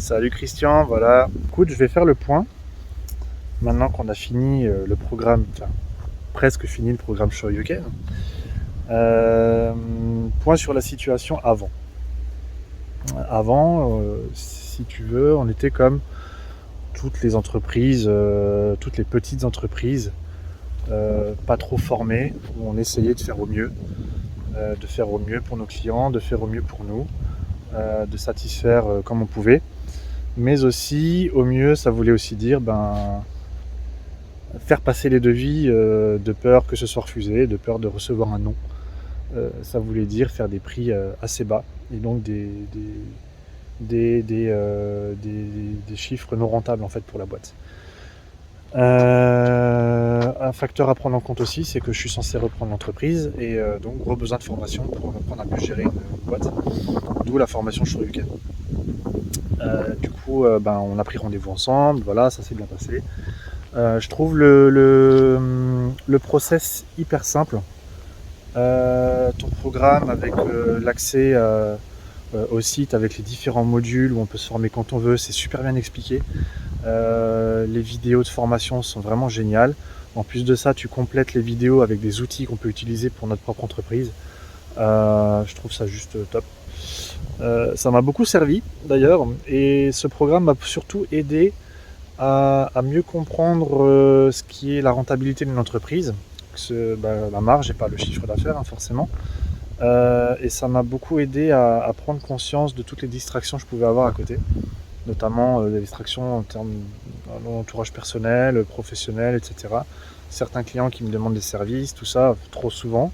Salut Christian, voilà. Écoute, je vais faire le point. Maintenant qu'on a fini le programme, enfin presque fini le programme Shoryuken. Euh, Point sur la situation avant. Avant, si tu veux, on était comme toutes les entreprises, toutes les petites entreprises, pas trop formées, où on essayait de faire au mieux pour nos clients, de faire au mieux pour nous, de satisfaire comme on pouvait. Mais aussi, au mieux, ça voulait aussi dire faire passer les devis de peur que ce soit refusé, de peur de recevoir un non. Ça voulait dire faire des prix assez bas et donc des chiffres non rentables en fait pour la boîte. Un facteur à prendre en compte aussi, c'est que je suis censé reprendre l'entreprise et donc gros besoin de formation pour apprendre à mieux gérer une boîte, d'où la formation Shoryuken. On a pris rendez-vous ensemble, voilà, ça s'est bien passé. Je trouve le process hyper simple. Ton programme avec l'accès au site, avec les différents modules où on peut se former quand on veut, c'est super bien expliqué. Les vidéos de formation sont vraiment géniales. En plus de ça, tu complètes les vidéos avec des outils qu'on peut utiliser pour notre propre entreprise. Je trouve ça juste top. Ça m'a beaucoup servi d'ailleurs et ce programme m'a surtout aidé à mieux comprendre ce qui est la rentabilité d'une entreprise, la marge et pas le chiffre d'affaires hein, forcément. Et ça m'a beaucoup aidé à prendre conscience de toutes les distractions que je pouvais avoir à côté, notamment des distractions en termes d'entourage personnel, professionnel, etc. Certains clients qui me demandent des services, tout ça, trop souvent.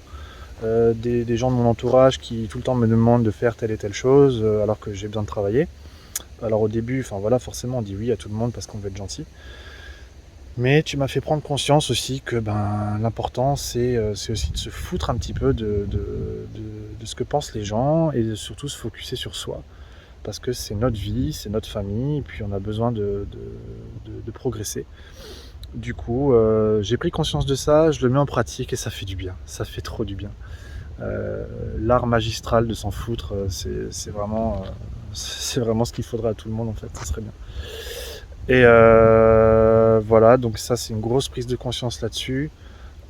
Des gens de mon entourage qui tout le temps me demandent de faire telle et telle chose alors que j'ai besoin de travailler. Alors au début, enfin voilà, forcément on dit oui à tout le monde parce qu'on veut être gentil. Mais tu m'as fait prendre conscience aussi que l'important c'est aussi de se foutre un petit peu de ce que pensent les gens et de surtout se focuser sur soi. Parce que c'est notre vie, c'est notre famille, et puis on a besoin de progresser. Du coup, j'ai pris conscience de ça, je le mets en pratique et ça fait du bien, ça fait trop du bien. L'art magistral de s'en foutre, c'est vraiment ce qu'il faudrait à tout le monde en fait, ça serait bien. Et voilà, donc ça c'est une grosse prise de conscience là-dessus.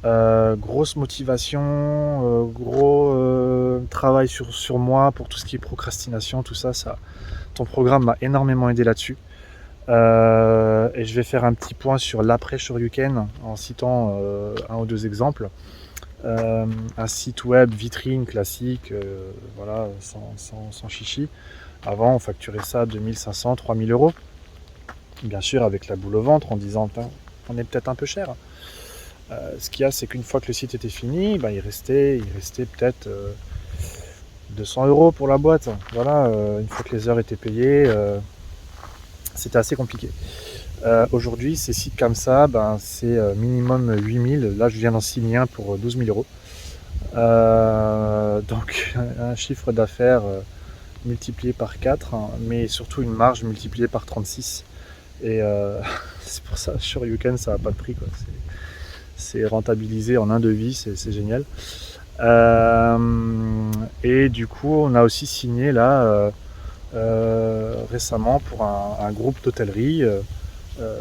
Grosse motivation, gros travail sur moi pour tout ce qui est procrastination, tout ça, ton programme m'a énormément aidé là-dessus. Et je vais faire un petit point sur l'après Shoryuken en citant un ou deux exemples. Un site web vitrine classique, voilà, sans chichi. Avant, on facturait ça 2500, 3000 euros. Bien sûr, avec la boule au ventre, en disant on est peut-être un peu cher. Ce qu'il y a, c'est qu'une fois que le site était fini, il restait peut-être 200 euros pour la boîte. Voilà, une fois que les heures étaient payées, c'était assez compliqué. Aujourd'hui, ces sites comme ça, c'est minimum 8000. Là, je viens d'en signer un pour 12 000 euros. Donc, un chiffre d'affaires multiplié par 4, hein, mais surtout une marge multipliée par 36. Et c'est pour ça, Shoryuken, ça n'a pas de prix, quoi. C'est rentabilisé en un devis, c'est génial. Et du coup, on a aussi signé là récemment pour un groupe d'hôtellerie.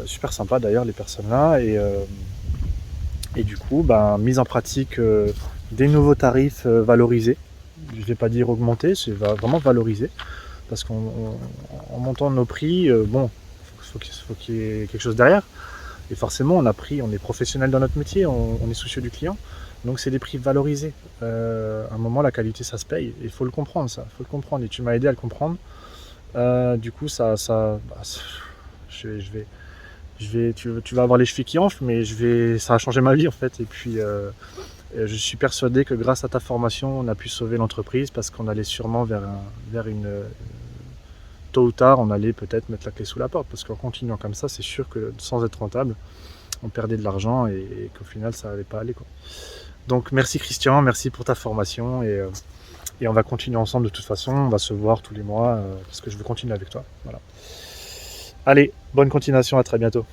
Super sympa d'ailleurs les personnes là et du coup mise en pratique des nouveaux tarifs valorisés. Je ne vais pas dire augmenter, c'est vraiment valorisé parce qu'en montant nos prix, faut qu'il y ait quelque chose derrière. Et forcément on est professionnel dans notre métier, on est soucieux du client, donc c'est des prix valorisés. À un moment la qualité ça se paye, il faut le comprendre ça, faut le comprendre et tu m'as aidé à le comprendre. Du coup tu vas avoir les chevilles qui enflent, mais ça a changé ma vie en fait. Et puis, je suis persuadé que grâce à ta formation, on a pu sauver l'entreprise parce qu'on allait sûrement vers une. Tôt ou tard, on allait peut-être mettre la clé sous la porte parce qu'en continuant comme ça, c'est sûr que sans être rentable, on perdait de l'argent et qu'au final, ça n'allait pas aller, quoi. Donc, merci Christian, merci pour ta formation et on va continuer ensemble de toute façon. On va se voir tous les mois parce que je veux continuer avec toi. Voilà. Allez, bonne continuation, à très bientôt.